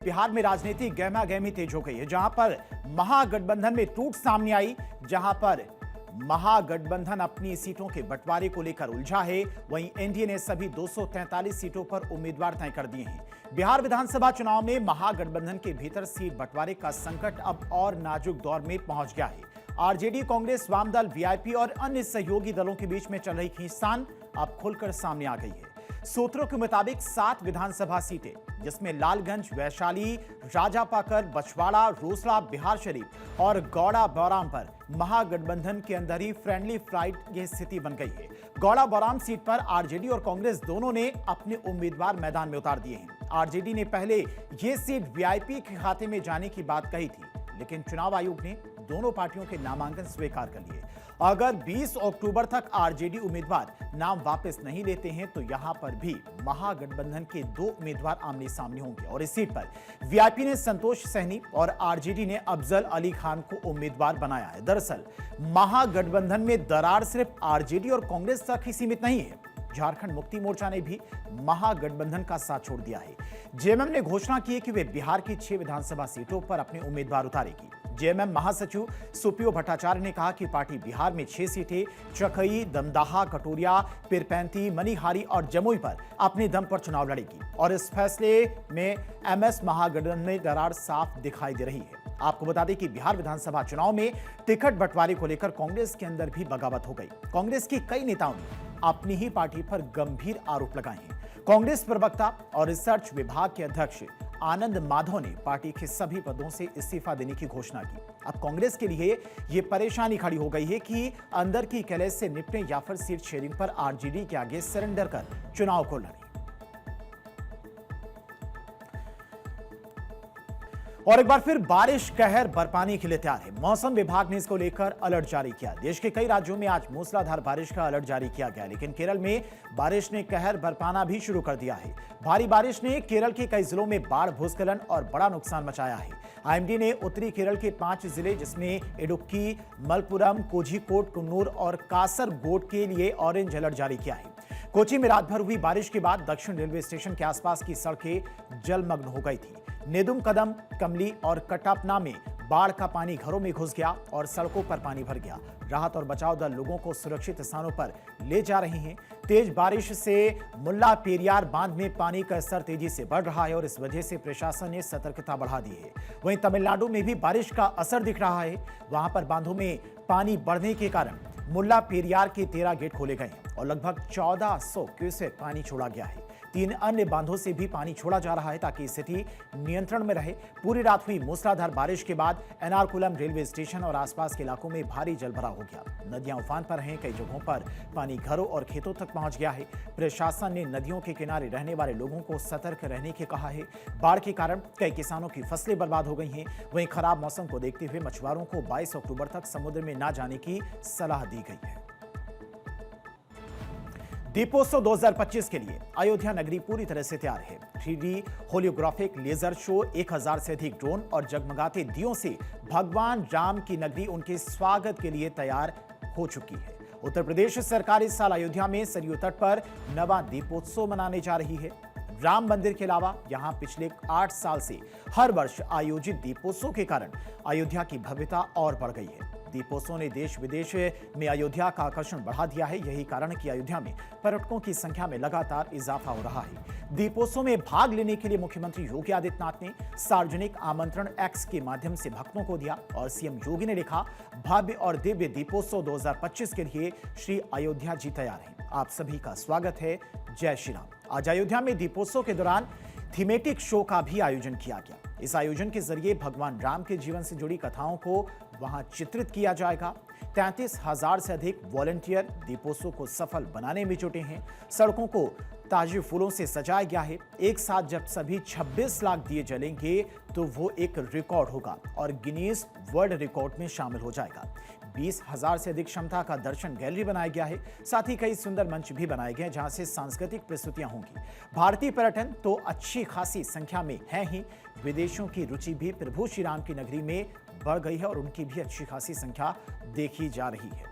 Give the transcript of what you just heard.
बिहार में राजनीति गहमा गहमी तेज हो गई है, जहां पर महागठबंधन में टूट सामने आई, जहां पर महागठबंधन अपनी सीटों के बंटवारे को लेकर उलझा है। वहीं एनडीए ने सभी 243 सीटों पर उम्मीदवार तय कर दिए हैं। बिहार विधानसभा चुनाव में महागठबंधन के भीतर सीट बंटवारे का संकट अब और नाजुक दौर में पहुंच गया है। आरजेडी, कांग्रेस, वामदल, वीआईपी और अन्य सहयोगी दलों के बीच में चल रही खींचतान अब खुलकर सामने आ गई है। सूत्रों के मुताबिक 7 विधानसभा सीटें, जिसमें लालगंज, वैशाली, राजापाकर, बछवाड़ा, रोसड़ा, बिहारशरीफ और गौड़ा बौराम पर महागठबंधन के अंदर ही फ्रेंडली फाइट की स्थिति बन गई है। गौड़ा बौराम सीट पर आरजेडी और कांग्रेस दोनों ने अपने उम्मीदवार मैदान में उतार दिए हैं। आरजेडी ने पहले यह सीट वीआईपी के खाते में जाने की बात कही थी, लेकिन चुनाव आयोग ने दोनों पार्टियों के नामांकन स्वीकार कर लिए। अगर 20 अक्टूबर तक आरजेडी उम्मीदवार नाम वापस नहीं लेते हैं तो यहां पर भी महागठबंधन के 2 उम्मीदवार आमने सामने होंगे और इस सीट पर वीआईपी ने संतोष सहनी और आरजेडी ने अफजल अली खान को उम्मीदवार बनाया है। दरअसल महागठबंधन में दरार सिर्फ आरजेडी और कांग्रेस तक ही सीमित नहीं है। झारखंड मुक्ति मोर्चा ने भी महागठबंधन का साथ छोड़ दिया है। जेएमएम ने घोषणा की है कि वे बिहार की 6 विधानसभा सीटों पर अपने उम्मीदवार उतारेगी। जेएमएम महासचिव सुप्रियो भट्टाचार्य ने कहा कि पार्टी बिहार में 6 सीटें चकई, दमदाहा, कटोरिया, पीरपैंती, मनिहारी और जमुई पर अपने दम पर चुनाव लड़ेगी और इस फैसले में एमएस महागठबंधन में दरार साफ दिखाई दे रही है। आपको बता दें कि बिहार विधानसभा चुनाव में टिकट बंटवारे को लेकर कांग्रेस के अंदर भी बगावत हो गई। कांग्रेस के कई नेताओं ने अपनी ही पार्टी पर गंभीर आरोप लगाए हैं। कांग्रेस प्रवक्ता और रिसर्च विभाग के अध्यक्ष आनंद माधव ने पार्टी के सभी पदों से इस्तीफा देने की घोषणा की। अब कांग्रेस के लिए यह परेशानी खड़ी हो गई है कि अंदर की कलेश से निपटें या फिर सीट शेयरिंग पर आरजेडी के आगे सरेंडर कर चुनाव को लड़ें। और एक बार फिर बारिश कहर बरपाने के लिए तैयार है। मौसम विभाग ने इसको लेकर अलर्ट जारी किया। देश के कई राज्यों में आज मूसलाधार बारिश का अलर्ट जारी किया गया, लेकिन केरल में बारिश ने कहर बरपाना भी शुरू कर दिया है। भारी बारिश ने केरल के कई जिलों में बाढ़, भूस्खलन और बड़ा नुकसान मचाया है। आईएमडी ने उत्तरी केरल के 5 जिले, जिसमें इडुक्की, मलपुरम, कोझिकोड, कुन्नूर और कासरगोड के लिए ऑरेंज अलर्ट जारी किया है। कोची में रात भर हुई बारिश के बाद दक्षिण रेलवे स्टेशन के आसपास की सड़कें जलमग्न हो गई थी। नेदुम, कदम, कमली और कटापना में बाढ़ का पानी घरों में घुस गया और सड़कों पर पानी भर गया। राहत और बचाव दल लोगों को सुरक्षित स्थानों पर ले जा रहे हैं। तेज बारिश से मुल्ला पेरियार बांध में पानी का स्तर तेजी से बढ़ रहा है और इस वजह से प्रशासन ने सतर्कता बढ़ा दी है। वहीं तमिलनाडु में भी बारिश का असर दिख रहा है। वहां पर बांधों में पानी बढ़ने के कारण मुल्ला पेरियार के 13 गेट खोले गए हैं और लगभग 1400 क्यूसेक पानी छोड़ा गया है। 3 अन्य बांधों से भी पानी छोड़ा जा रहा है ताकि स्थिति नियंत्रण में रहे। पूरी रात हुई मूसलाधार बारिश के बाद एर्नाकुलम रेलवे स्टेशन और आसपास के इलाकों में भारी जलभराव हो गया। नदियां उफान पर हैं। कई जगहों पर पानी घरों और खेतों तक पहुंच गया है। प्रशासन ने नदियों के किनारे रहने वाले लोगों को सतर्क रहने के कहा है। बाढ़ के कारण कई किसानों की फसलें बर्बाद हो गई हैं। वहीं खराब मौसम को देखते हुए मछुआरों को 22 अक्टूबर तक समुद्र में न जाने की सलाह दी गई है। दीपोत्सव 2025 के लिए अयोध्या नगरी पूरी तरह से तैयार है। 3D होलियोग्राफिक लेजर शो, 1000 से अधिक ड्रोन और जगमगाते दियों से भगवान राम की नगरी उनके स्वागत के लिए तैयार हो चुकी है। उत्तर प्रदेश सरकार इस साल अयोध्या में सरयू तट पर नवा दीपोत्सव मनाने जा रही है। राम मंदिर के अलावा यहां पिछले 8 साल से हर वर्ष आयोजित दीपोत्सव के कारण अयोध्या की भव्यता और बढ़ गई है। दीपोत्सव ने देश विदेश में अयोध्या का आकर्षण बढ़ा दिया है। यही कारण कि अयोध्या में पर्यटकों की संख्या में लगातार इजाफा हो रहा है। दीपोत्सव में भाग लेने के लिए मुख्यमंत्री योगी आदित्यनाथ ने सार्वजनिक आमंत्रण एक्स के माध्यम से भक्तों को दिया और सीएम योगी ने लिखा, भव्य और दिव्य दीपोत्सव 2025 के लिए श्री अयोध्या जी तैयार हैं। आप सभी का स्वागत है। जय श्री राम। आज अयोध्या में दीपोत्सव के दौरान थीमेटिक शो का भी आयोजन किया गया। इस आयोजन के जरिए भगवान राम के जीवन से जुड़ी कथाओं को वहां चित्रित किया जाएगा। 33,000 से अधिक वॉलंटियर दीपोत्सव को सफल बनाने में जुटे हैं। सड़कों को ताजे फूलों से सजाया गया है। एक साथ जब सभी 26 लाख दिए जलेंगे तो वो एक रिकॉर्ड होगा और गिनीज वर्ल्ड रिकॉर्ड में शामिल हो जाएगा। 20,000 से अधिक क्षमता का दर्शन गैलरी बनाया गया है। साथ ही कई सुंदर मंच भी बनाए गए हैं जहां से सांस्कृतिक प्रस्तुतियां होंगी। भारतीय पर्यटन तो अच्छी खासी संख्या में है ही, विदेशों की रुचि भी प्रभु श्री राम की नगरी में बढ़ गई है और उनकी भी अच्छी खासी संख्या देखी जा रही है।